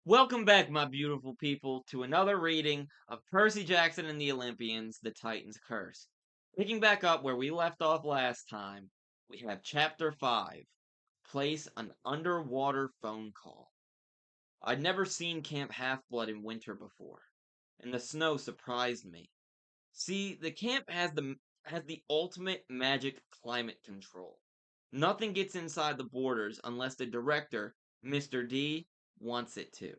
Welcome back, my beautiful people, to another reading of Percy Jackson and the Olympians, The Titan's Curse. Picking back up where we left off last time, we have Chapter 5, Place an Underwater Phone Call. I'd never seen Camp Half-Blood in winter before, and the snow surprised me. See, the camp has the ultimate magic climate control. Nothing gets inside the borders unless the director, Mr. D, wants it to.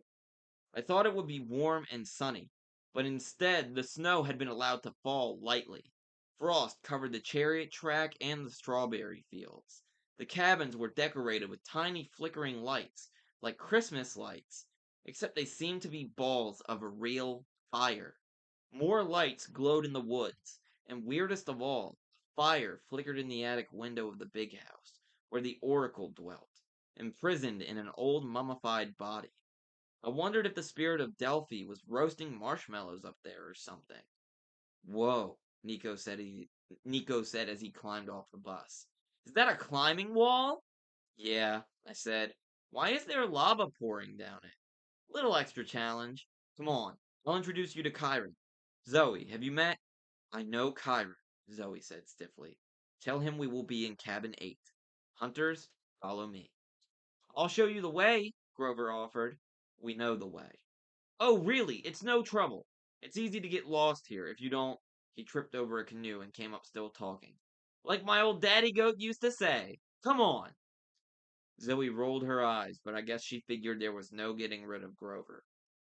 I thought it would be warm and sunny, but instead the snow had been allowed to fall lightly. Frost covered the chariot track and the strawberry fields. The cabins were decorated with tiny flickering lights, like Christmas lights, except they seemed to be balls of a real fire. More lights glowed in the woods, and weirdest of all, fire flickered in the attic window of the big house, where the Oracle dwelt, imprisoned in an old mummified body. I wondered if the spirit of Delphi was roasting marshmallows up there or something. Whoa, Nico said as he climbed off the bus. Is that a climbing wall? Yeah, I said. Why is there lava pouring down it? Little extra challenge. Come on, I'll introduce you to Chiron. Zoe, have you met? I know Chiron, Zoe said stiffly. Tell him we will be in cabin 8. Hunters, follow me. I'll show you the way, Grover offered. We know the way. Oh, really? It's no trouble. It's easy to get lost here if you don't. He tripped over a canoe and came up still talking. Like my old daddy goat used to say. Come on. Zoe rolled her eyes, but I guess she figured there was no getting rid of Grover.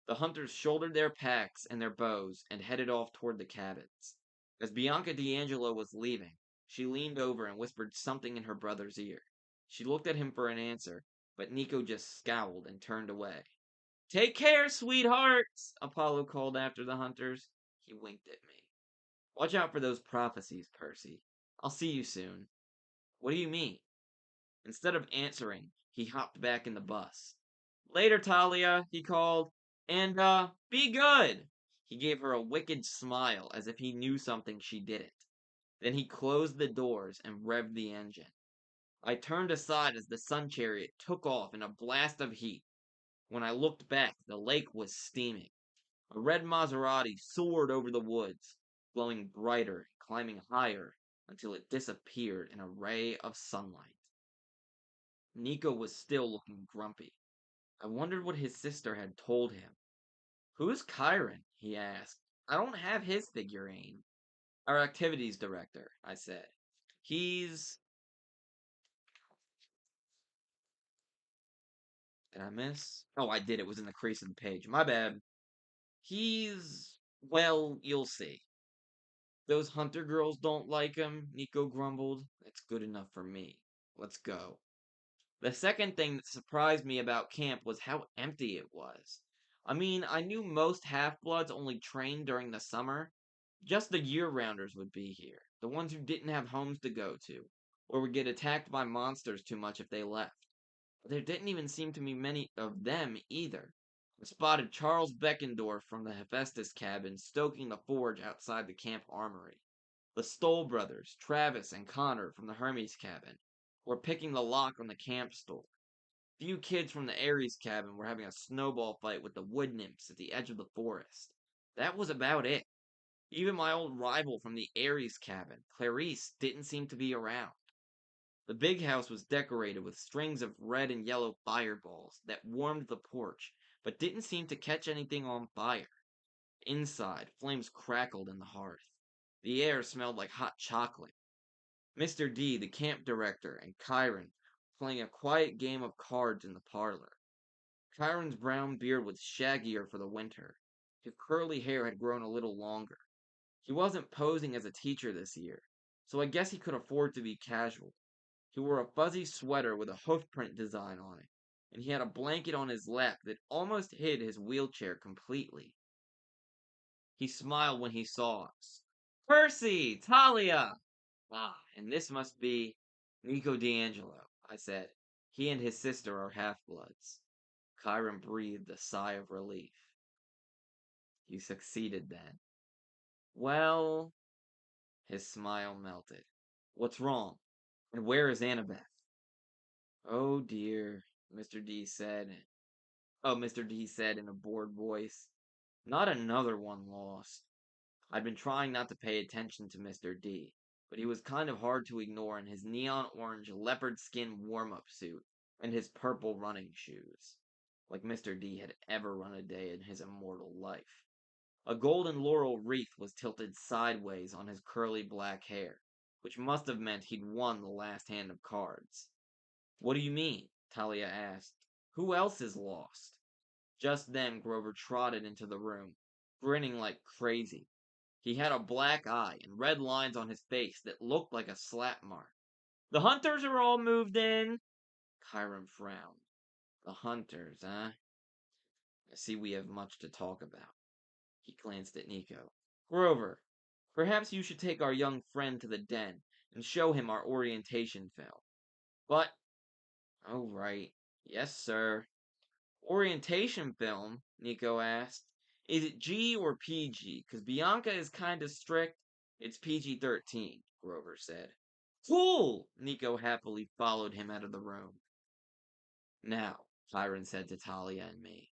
The hunters shouldered their packs and their bows and headed off toward the cabins. As Bianca D'Angelo was leaving, she leaned over and whispered something in her brother's ear. She looked at him for an answer, but Nico just scowled and turned away. Take care, sweethearts, Apollo called after the hunters. He winked at me. Watch out for those prophecies, Percy. I'll see you soon. What do you mean? Instead of answering, he hopped back in the bus. Later, Talia, he called. And, be good. He gave her a wicked smile as if he knew something she didn't. Then he closed the doors and revved the engine. I turned aside as the sun chariot took off in a blast of heat. When I looked back, the lake was steaming. A red Maserati soared over the woods, glowing brighter and climbing higher until it disappeared in a ray of sunlight. Nico was still looking grumpy. I wondered what his sister had told him. Who's Chiron? He asked. I don't have his figurine. Our activities director, I said. He's. Did I miss? Oh, I did. It was in the crease of the page. My bad. He's. Well, you'll see. Those hunter girls don't like him, Nico grumbled. It's good enough for me. Let's go. The second thing that surprised me about camp was how empty it was. I mean, I knew most half-bloods only trained during the summer. Just the year-rounders would be here, the ones who didn't have homes to go to, or would get attacked by monsters too much if they left. But there didn't even seem to be many of them either. I spotted Charles Beckendorf from the Hephaestus cabin stoking the forge outside the camp armory. The Stoll brothers, Travis and Connor from the Hermes cabin, were picking the lock on the camp store. Few kids from the Ares cabin were having a snowball fight with the wood nymphs at the edge of the forest. That was about it. Even my old rival from the Ares cabin, Clarice, didn't seem to be around. The big house was decorated with strings of red and yellow fireballs that warmed the porch, but didn't seem to catch anything on fire. Inside, flames crackled in the hearth. The air smelled like hot chocolate. Mr. D, the camp director, and Chiron were playing a quiet game of cards in the parlor. Chiron's brown beard was shaggier for the winter. His curly hair had grown a little longer. He wasn't posing as a teacher this year, so I guess he could afford to be casual. He wore a fuzzy sweater with a hoofprint design on it, and he had a blanket on his lap that almost hid his wheelchair completely. He smiled when he saw us. Percy! Talia! Ah, and this must be Nico D'Angelo, I said. He and his sister are half-bloods. Chiron breathed a sigh of relief. You succeeded then. Well, his smile melted. What's wrong? And where is Annabeth? Oh dear, Mr. D said. Oh, Mr. D said in a bored voice. Not another one lost. I'd been trying not to pay attention to Mr. D, but he was kind of hard to ignore in his neon orange leopard skin warm-up suit and his purple running shoes. Like Mr. D had ever run a day in his immortal life. A golden laurel wreath was tilted sideways on his curly black hair, which must have meant he'd won the last hand of cards. What do you mean? Talia asked. Who else is lost? Just then Grover trotted into the room, grinning like crazy. He had a black eye and red lines on his face that looked like a slap mark. The hunters are all moved in. Chiron frowned. The hunters, eh? I see we have much to talk about. He glanced at Nico. Grover, perhaps you should take our young friend to the den and show him our orientation film. But, oh right, yes sir. Orientation film? Nico asked. Is it G or PG? 'Cause Bianca is kinda strict. It's PG-13, Grover said. Cool! Nico happily followed him out of the room. Now, Chiron said to Talia and me,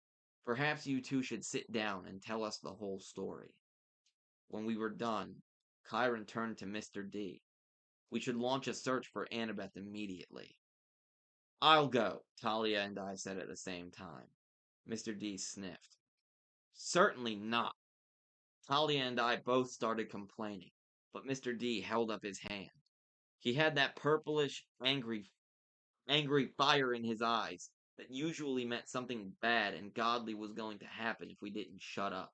perhaps you two should sit down and tell us the whole story. When we were done, Chiron turned to Mr. D. We should launch a search for Annabeth immediately. I'll go, Talia and I said at the same time. Mr. D sniffed. Certainly not. Talia and I both started complaining, but Mr. D held up his hand. He had that purplish, angry fire in his eyes that usually meant something bad and godly was going to happen if we didn't shut up.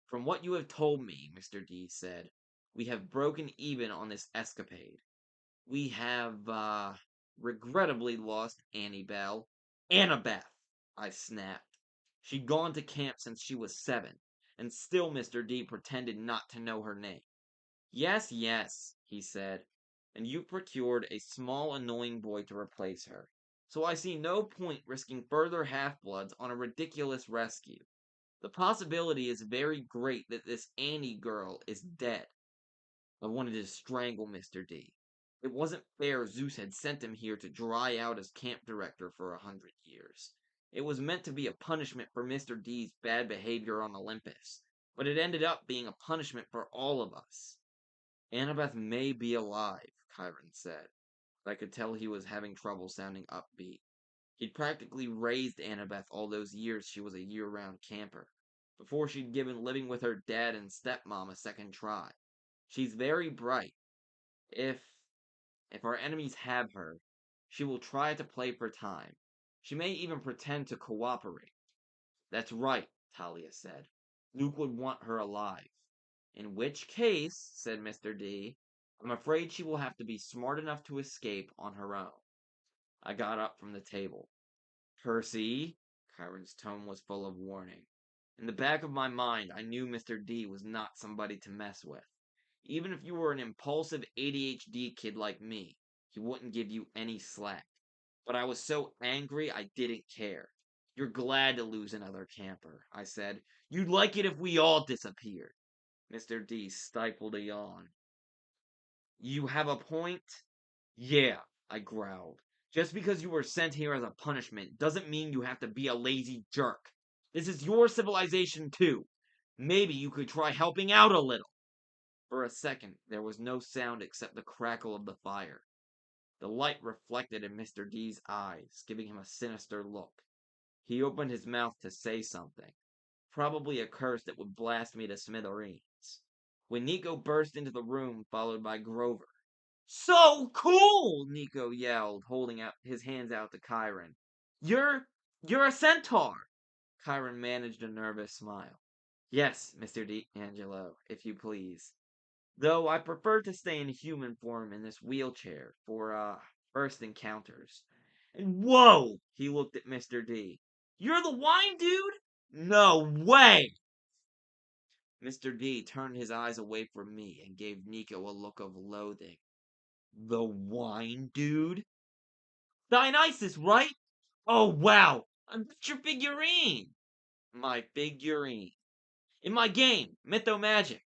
From what you have told me, Mr. D said, we have broken even on this escapade. We have, regrettably lost Annabeth, I snapped. She'd gone to camp since she was 7, and still Mr. D pretended not to know her name. Yes, yes, he said, and you procured a small annoying boy to replace her. So I see no point risking further half-bloods on a ridiculous rescue. The possibility is very great that this Annie girl is dead. I wanted to strangle Mr. D. It wasn't fair Zeus had sent him here to dry out as camp director for 100 years. It was meant to be a punishment for Mr. D's bad behavior on Olympus, but it ended up being a punishment for all of us. Annabeth may be alive, Chiron said, but I could tell he was having trouble sounding upbeat. He'd practically raised Annabeth all those years she was a year-round camper, before she'd given living with her dad and stepmom a second try. She's very bright. If our enemies have her, she will try to play for time. She may even pretend to cooperate. That's right, Talia said. Luke would want her alive. In which case, said Mr. D, I'm afraid she will have to be smart enough to escape on her own. I got up from the table. Percy, Chiron's tone was full of warning. In the back of my mind, I knew Mr. D was not somebody to mess with. Even if you were an impulsive ADHD kid like me, he wouldn't give you any slack. But I was so angry I didn't care. You're glad to lose another camper, I said. You'd like it if we all disappeared. Mr. D stifled a yawn. You have a point? Yeah, I growled. Just because you were sent here as a punishment doesn't mean you have to be a lazy jerk. This is your civilization too. Maybe you could try helping out a little. For a second, there was no sound except the crackle of the fire. The light reflected in Mr. D's eyes, giving him a sinister look. He opened his mouth to say something, probably a curse that would blast me to smithereens, when Nico burst into the room, followed by Grover. So cool! Nico yelled, holding out his hands out to Chiron. You're a centaur! Chiron managed a nervous smile. Yes, Mr. D'Angelo, if you please. Though I prefer to stay in human form in this wheelchair for, first encounters. And whoa! He looked at Mr. D. You're the wine dude? No way! Mr. D turned his eyes away from me and gave Nico a look of loathing. The wine dude? Dionysus, right? Oh, wow! That's your figurine! My figurine. In my game, Mythomagic.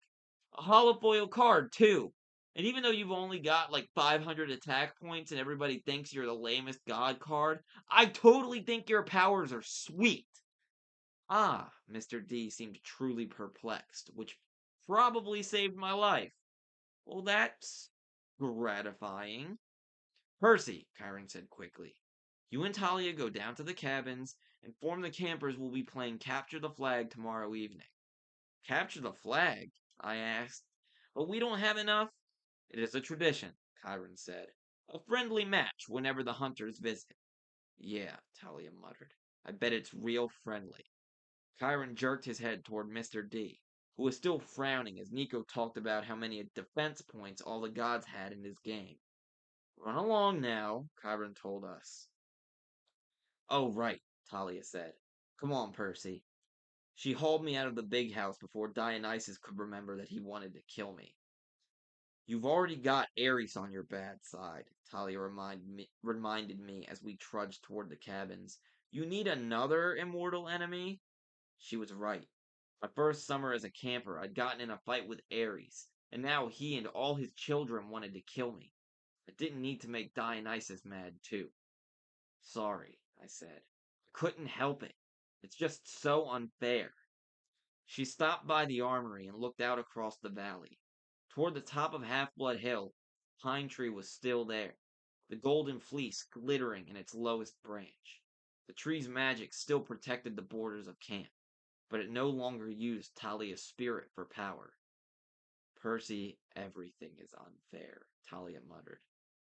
A holofoil card, too. And even though you've only got like 500 attack points and everybody thinks you're the lamest god card, I totally think your powers are sweet. Ah, Mr. D seemed truly perplexed, which probably saved my life. Well, that's gratifying. Percy, Chiron said quickly. You and Talia go down to the cabins, inform the campers we'll be playing Capture the Flag tomorrow evening. Capture the flag? I asked. But we don't have enough. It is a tradition, Chiron said. A friendly match whenever the hunters visit. Yeah, Talia muttered. I bet it's real friendly. Chiron jerked his head toward Mr. D, who was still frowning as Nico talked about how many defense points all the gods had in his game. Run along now, Chiron told us. Oh, right, Talia said. Come on, Percy. She hauled me out of the big house before Dionysus could remember that he wanted to kill me. You've already got Ares on your bad side, Talia reminded me as we trudged toward the cabins. You need another immortal enemy? She was right. My first summer as a camper, I'd gotten in a fight with Ares, and now he and all his children wanted to kill me. I didn't need to make Dionysus mad, too. Sorry, I said. I couldn't help it. It's just so unfair. She stopped by the armory and looked out across the valley. Toward the top of Half Blood Hill, Pine Tree was still there, the golden fleece glittering in its lowest branch. The tree's magic still protected the borders of camp, but it no longer used Talia's spirit for power. Percy, everything is unfair, Talia muttered.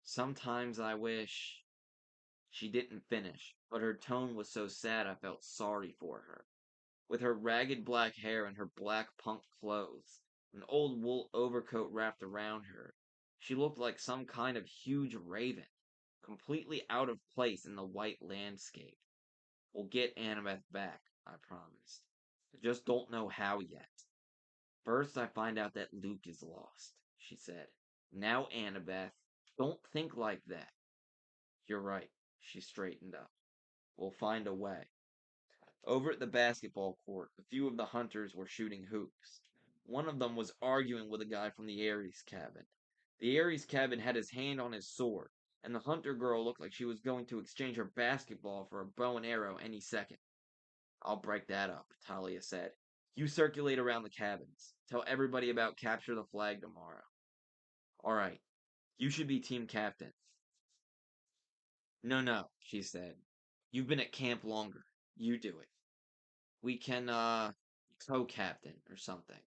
Sometimes I wish. She didn't finish, but her tone was so sad I felt sorry for her. With her ragged black hair and her black punk clothes, an old wool overcoat wrapped around her, she looked like some kind of huge raven, completely out of place in the white landscape. We'll get Annabeth back, I promised. I just don't know how yet. First, I find out that Luke is lost, she said. Now, Annabeth, don't think like that. You're right, she straightened up. We'll find a way. Over at the basketball court, a few of the hunters were shooting hoops. One of them was arguing with a guy from the Ares cabin. The Ares cabin had his hand on his sword, and the hunter girl looked like she was going to exchange her basketball for a bow and arrow any second. I'll break that up, Talia said. You circulate around the cabins. Tell everybody about Capture the Flag tomorrow. All right, you should be team captain. No, no, she said. You've been at camp longer. You do it. We can, co-captain or something.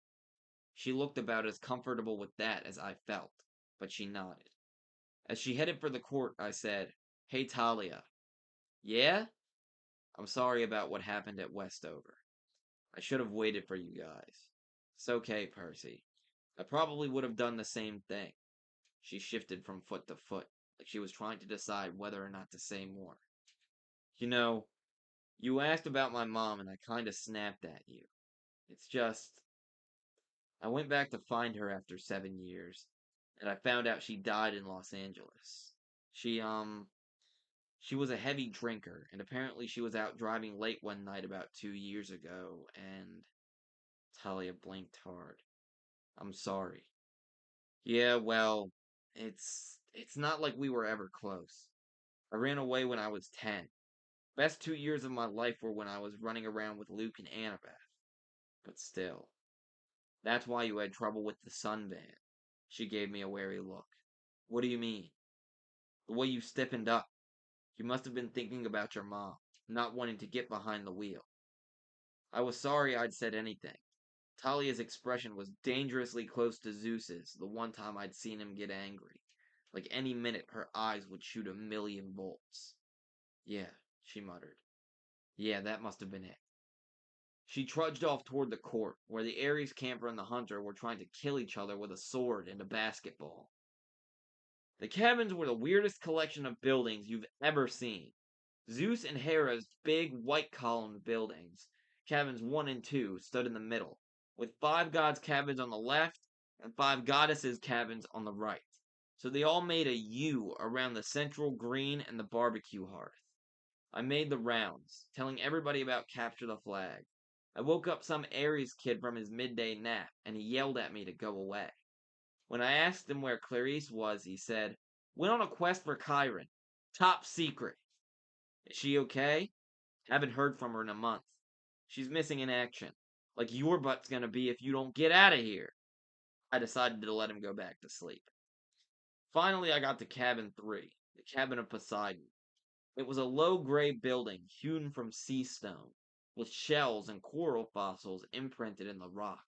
She looked about as comfortable with that as I felt, but she nodded. As she headed for the court, I said, Hey, Talia. Yeah? I'm sorry about what happened at Westover. I should have waited for you guys. It's okay, Percy. I probably would have done the same thing. She shifted from foot to foot, like she was trying to decide whether or not to say more. You know, you asked about my mom and I kinda snapped at you. It's just, I went back to find her after 7 years, and I found out she died in Los Angeles. She was a heavy drinker, and apparently she was out driving late one night about 2 years ago, and Talia blinked hard. I'm sorry. Yeah, well, it's not like we were ever close. I ran away when I was 10. Best 2 years of my life were when I was running around with Luke and Annabeth. But still, that's why you had trouble with the sunban. She gave me a wary look. What do you mean? The way you stiffened up. You must have been thinking about your mom, not wanting to get behind the wheel. I was sorry I'd said anything. Talia's expression was dangerously close to Zeus's the one time I'd seen him get angry. Like any minute her eyes would shoot a million bolts. Yeah, she muttered. Yeah, that must have been it. She trudged off toward the court, where the Ares camper and the hunter were trying to kill each other with a sword and a basketball. The cabins were the weirdest collection of buildings you've ever seen. Zeus and Hera's big white columned buildings, cabins 1 and 2, stood in the middle, with 5 gods' cabins on the left and 5 goddesses' cabins on the right. So they all made a U around the central green and the barbecue hearth. I made the rounds, telling everybody about Capture the Flag. I woke up some Ares kid from his midday nap, and he yelled at me to go away. When I asked him where Clarice was, he said, Went on a quest for Chiron. Top secret. Is she okay? Haven't heard from her in a month. She's missing in action. Like your butt's gonna be if you don't get out of here. I decided to let him go back to sleep. Finally, I got to cabin 3, the cabin of Poseidon. It was a low gray building hewn from sea stone, with shells and coral fossils imprinted in the rock.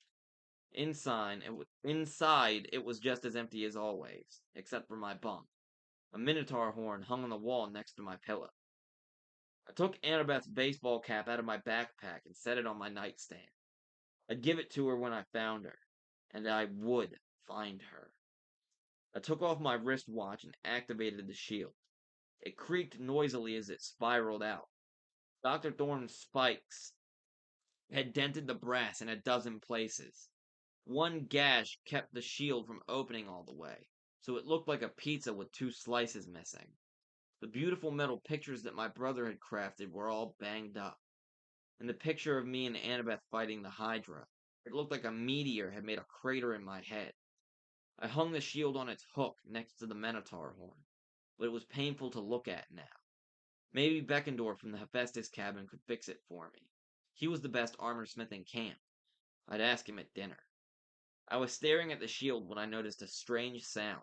Inside, it was just as empty as always, except for my bunk. A minotaur horn hung on the wall next to my pillow. I took Annabeth's baseball cap out of my backpack and set it on my nightstand. I'd give it to her when I found her, and I would find her. I took off my wristwatch and activated the shield. It creaked noisily as it spiraled out. Dr. Thorne's spikes had dented the brass in a dozen places. One gash kept the shield from opening all the way, so it looked like a pizza with 2 slices missing. The beautiful metal pictures that my brother had crafted were all banged up. And the picture of me and Annabeth fighting the Hydra, it looked like a meteor had made a crater in my head. I hung the shield on its hook next to the Minotaur horn, but it was painful to look at now. Maybe Beckendorf from the Hephaestus cabin could fix it for me. He was the best armorsmith in camp. I'd ask him at dinner. I was staring at the shield when I noticed a strange sound,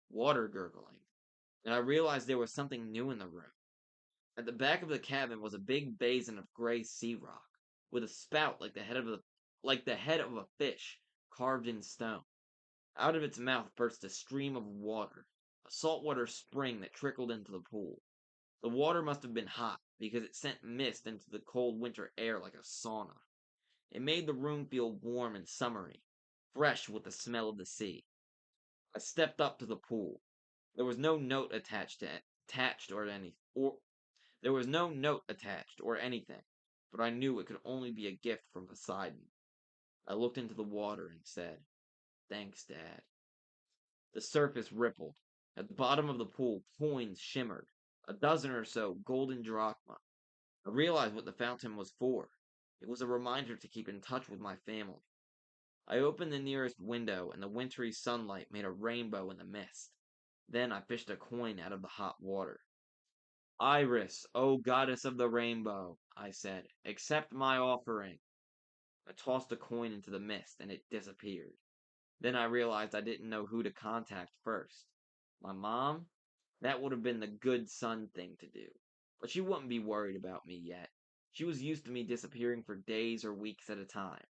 water gurgling, and I realized there was something new in the room. At the back of the cabin was a big basin of gray sea rock, with a spout like the head of a fish carved in stone. Out of its mouth burst a stream of water, a saltwater spring that trickled into the pool. The water must have been hot, because it sent mist into the cold winter air like a sauna. It made the room feel warm and summery, fresh with the smell of the sea. I stepped up to the pool. There was no note attached or any or there was no note attached or anything, but I knew it could only be a gift from Poseidon. I looked into the water and said, "Thanks, Dad." The surface rippled. At the bottom of the pool, coins shimmered, a dozen or so golden drachma. I realized what the fountain was for. It was a reminder to keep in touch with my family. I opened the nearest window, and the wintry sunlight made a rainbow in the mist. Then I fished a coin out of the hot water. "Iris, O goddess of the rainbow," I said, "accept my offering." I tossed a coin into the mist, and it disappeared. Then I realized I didn't know who to contact first. My mom? That would have been the good son thing to do. But she wouldn't be worried about me yet. She was used to me disappearing for days or weeks at a time.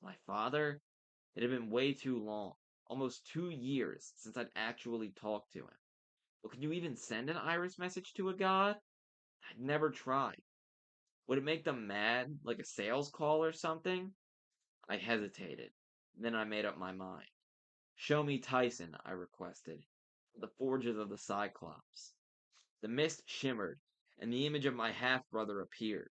My father? It had been way too long. Almost 2 years since I'd actually talked to him. But could you even send an Iris message to a god? I'd never tried. Would it make them mad, like a sales call or something? I hesitated. Then I made up my mind. "Show me Tyson," I requested. "The forges of the Cyclops." The mist shimmered, and the image of my half-brother appeared.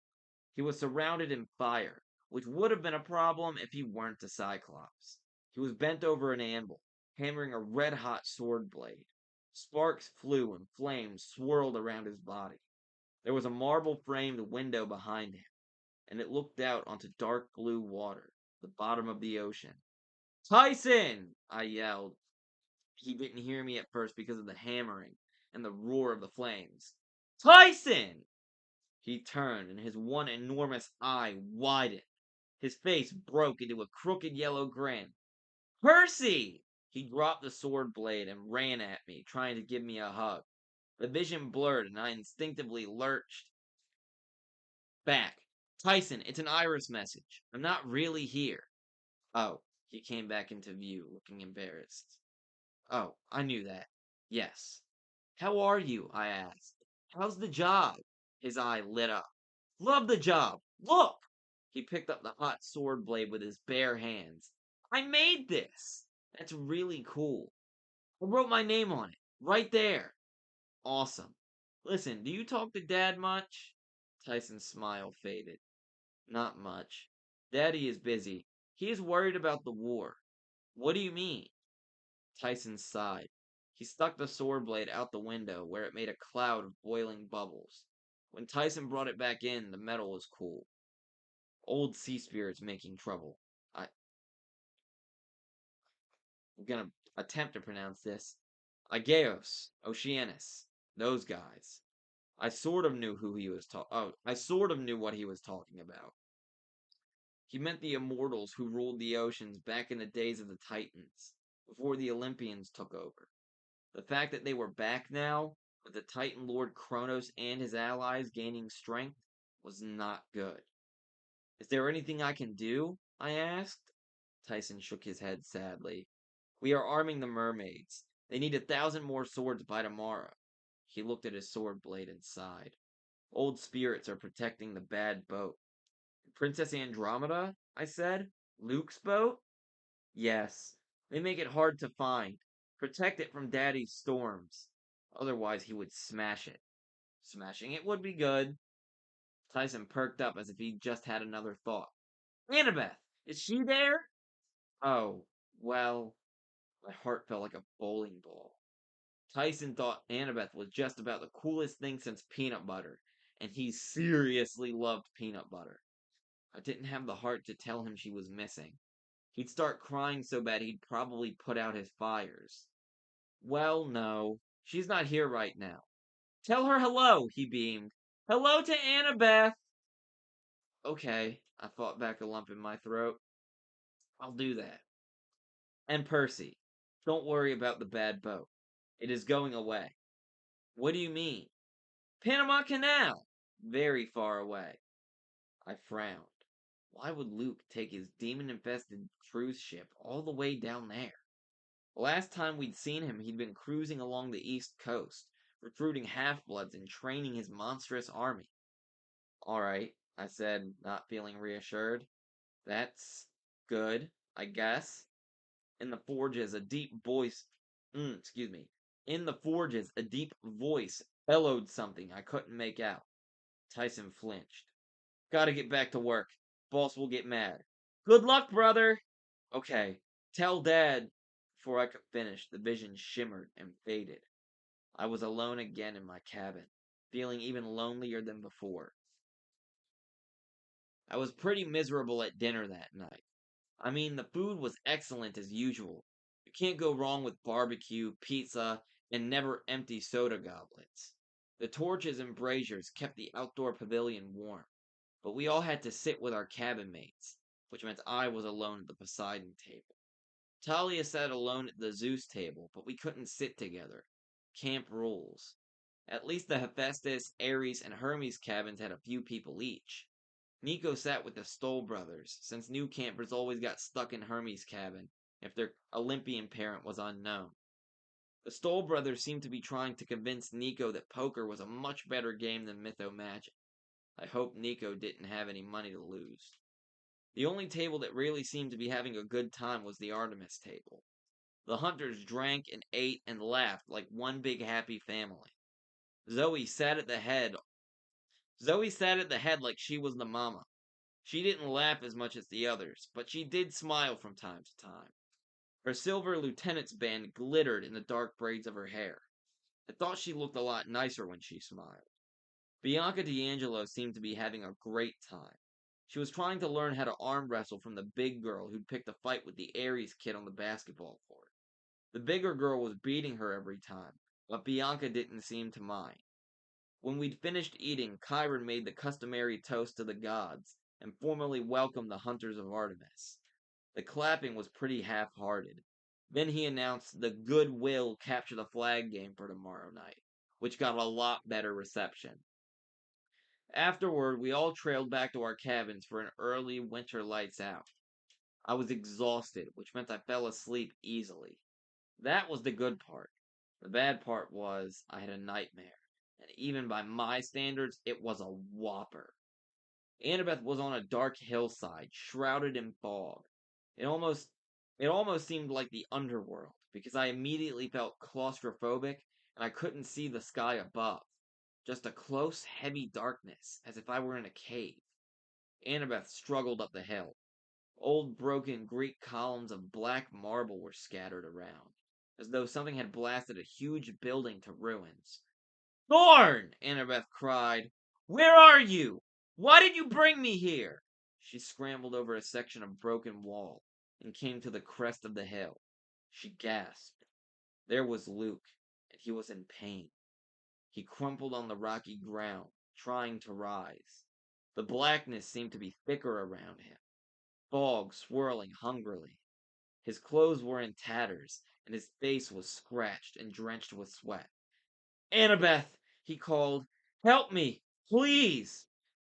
He was surrounded in fire, which would have been a problem if he weren't a Cyclops. He was bent over an anvil, hammering a red-hot sword blade. Sparks flew and flames swirled around his body. There was a marble-framed window behind him, and it looked out onto dark blue water, the bottom of the ocean. "Tyson!" I yelled. He didn't hear me at first because of the hammering and the roar of the flames. "Tyson!" He turned, and his one enormous eye widened. His face broke into a crooked yellow grin. "Percy!" He dropped the sword blade and ran at me, trying to give me a hug. The vision blurred, and I instinctively lurched back. "Tyson, it's an Iris message. I'm not really here." "Oh." He came back into view, looking embarrassed. "Oh, I knew that. Yes." "How are you?" I asked. "How's the job?" His eye lit up. "Love the job! Look!" He picked up the hot sword blade with his bare hands. "I made this! That's really cool. I wrote my name on it. Right there." "Awesome. Listen, do you talk to Dad much?" Tyson's smile faded. "Not much. Daddy is busy. He is worried about the war." "What do you mean?" Tyson sighed. He stuck the sword blade out the window, where it made a cloud of boiling bubbles. When Tyson brought it back in, the metal was cool. "Old sea spirits making trouble. I'm gonna attempt to pronounce this. Aegeos, Oceanus. Those guys." I sort of knew what he was talking about. He meant the immortals who ruled the oceans back in the days of the Titans, before the Olympians took over. The fact that they were back now, with the Titan Lord Kronos and his allies gaining strength, was not good. Is there anything I can do? I asked. Tyson shook his head sadly. We are arming the mermaids. They need 1,000 more swords by tomorrow. He looked at his sword blade and sighed. Old spirits are protecting the bad boat. Princess Andromeda? I said. Luke's boat? Yes. They make it hard to find. Protect it from Daddy's storms. Otherwise, he would smash it. Smashing it would be good. Tyson perked up as if he'd just had another thought. Annabeth! Is she there? Oh, well, my heart felt like a bowling ball. Tyson thought Annabeth was just about the coolest thing since peanut butter, and he seriously loved peanut butter. I didn't have the heart to tell him she was missing. He'd start crying so bad he'd probably put out his fires. Well, no, she's not here right now. Tell her hello, he beamed. Hello to Annabeth! Okay, I fought back a lump in my throat. I'll do that. And Percy, don't worry about the bad boat. It is going away. What do you mean? Panama Canal! Very far away. I frowned. Why would Luke take his demon-infested cruise ship all the way down there? The last time we'd seen him, he'd been cruising along the east coast, recruiting half-bloods and training his monstrous army. All right, I said, not feeling reassured. That's good, I guess. In the forges, a deep voice, excuse me. In the forges, a deep voice bellowed something I couldn't make out. Tyson flinched. Gotta get back to work. Boss will get mad. Good luck, brother! Okay, tell Dad. Before I could finish, the vision shimmered and faded. I was alone again in my cabin, feeling even lonelier than before. I was pretty miserable at dinner that night. I mean, the food was excellent as usual. You can't go wrong with barbecue, pizza, and never empty soda goblets. The torches and braziers kept the outdoor pavilion warm, but we all had to sit with our cabin mates, which meant I was alone at the Poseidon table. Talia sat alone at the Zeus table, but we couldn't sit together. Camp rules. At least the Hephaestus, Ares, and Hermes cabins had a few people each. Nico sat with the Stoll brothers, since new campers always got stuck in Hermes' cabin if their Olympian parent was unknown. The Stoll brothers seemed to be trying to convince Nico that poker was a much better game than Mytho Magic. I hope Nico didn't have any money to lose. The only table that really seemed to be having a good time was the Artemis table. The hunters drank and ate and laughed like one big happy family. Zoe sat at the head. Zoe sat at the head like she was the mama. She didn't laugh as much as the others, but she did smile from time to time. Her silver lieutenant's band glittered in the dark braids of her hair. I thought she looked a lot nicer when she smiled. Bianca D'Angelo seemed to be having a great time. She was trying to learn how to arm wrestle from the big girl who'd picked a fight with the Ares kid on the basketball court. The bigger girl was beating her every time, but Bianca didn't seem to mind. When we'd finished eating, Chiron made the customary toast to the gods and formally welcomed the hunters of Artemis. The clapping was pretty half-hearted. Then he announced the Goodwill Capture the Flag game for tomorrow night, which got a lot better reception. Afterward, we all trailed back to our cabins for an early winter lights out. I was exhausted, which meant I fell asleep easily. That was the good part. The bad part was I had a nightmare, and even by my standards, it was a whopper. Annabeth was on a dark hillside, shrouded in fog. It almost it almost seemed like the underworld, because I immediately felt claustrophobic and I couldn't see the sky above. Just a close, heavy darkness, as if I were in a cave. Annabeth struggled up the hill. Old broken Greek columns of black marble were scattered around, as though something had blasted a huge building to ruins. Thorn! Annabeth cried. Where are you? Why did you bring me here? She scrambled over a section of broken wall and came to the crest of the hill. She gasped. There was Luke, and he was in pain. He crumpled on the rocky ground, trying to rise. The blackness seemed to be thicker around him. fog swirling hungrily. His clothes were in tatters, and his face was scratched and drenched with sweat. Annabeth, he called, help me, please.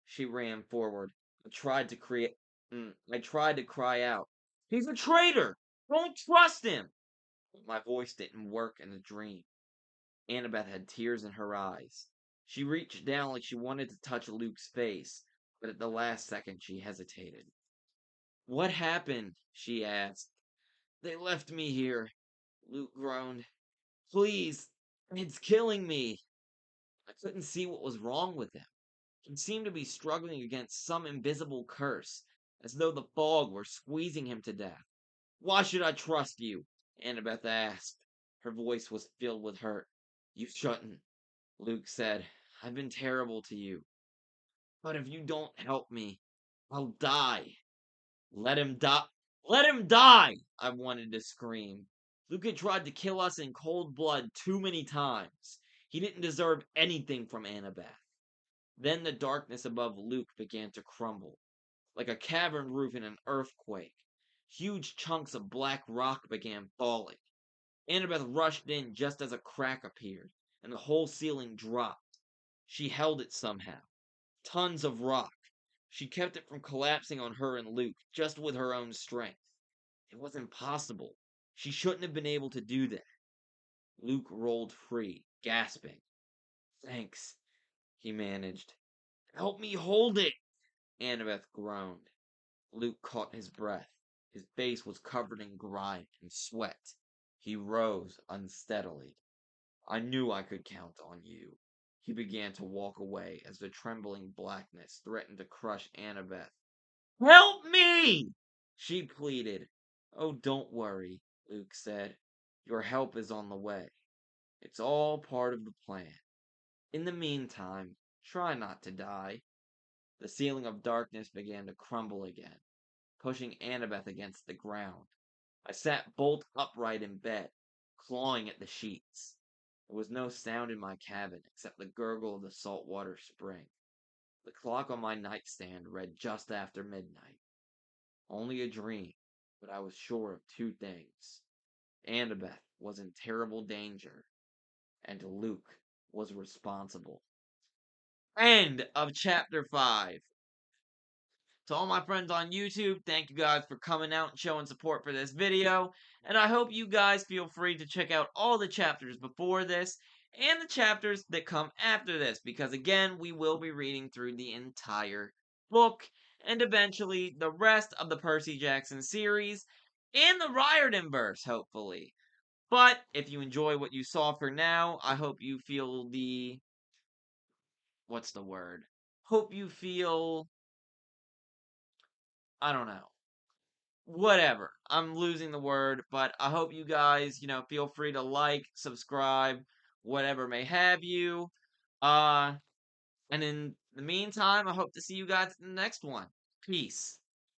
She ran forward. I tried to create. I tried to cry out. He's a traitor! Don't trust him! But my voice didn't work in the dream. Annabeth had tears in her eyes. She reached down like she wanted to touch Luke's face, but at the last second she hesitated. What happened? She asked. They left me here, Luke groaned. Please, it's killing me. I couldn't see what was wrong with him. He seemed to be struggling against some invisible curse, as though the fog were squeezing him to death. Why should I trust you? Annabeth asked. Her voice was filled with hurt. You shouldn't, Luke said. I've been terrible to you. But if you don't help me, I'll die. Let him die. Let him die! I wanted to scream. Luke had tried to kill us in cold blood too many times. He didn't deserve anything from Annabeth. Then the darkness above Luke began to crumble, like a cavern roof in an earthquake. Huge chunks of black rock began falling. Annabeth rushed in just as a crack appeared, and the whole ceiling dropped. She held it somehow. Tons of rock. She kept it from collapsing on her and Luke, just with her own strength. It was impossible. She shouldn't have been able to do that. Luke rolled free, gasping. Thanks, he managed. Help me hold it, Annabeth groaned. Luke caught his breath. His face was covered in grime and sweat. He rose unsteadily. I knew I could count on you. He began to walk away as the trembling blackness threatened to crush Annabeth. Help me! She pleaded. Oh, don't worry, Luke said. Your help is on the way. It's all part of the plan. In the meantime, try not to die. The ceiling of darkness began to crumble again, pushing Annabeth against the ground. I sat bolt upright in bed, clawing at the sheets. There was no sound in my cabin except the gurgle of the saltwater spring. The clock on my nightstand read just after midnight. Only a dream, but I was sure of two things. Annabeth was in terrible danger, and Luke was responsible. End of chapter 5. To all my friends on YouTube, thank you guys for coming out and showing support for this video, and I hope you guys feel free to check out all the chapters before this, and the chapters that come after this, because again, we will be reading through the entire book, and eventually the rest of the Percy Jackson series, and the Riordan verse, hopefully. But, if you enjoy what you saw for now, I hope you feel the... what's the word? Hope you feel... I don't know. Whatever. I'm losing the word, but I hope you guys, feel free to like, subscribe, whatever may have you. And in the meantime, I hope to see you guys in the next one. Peace.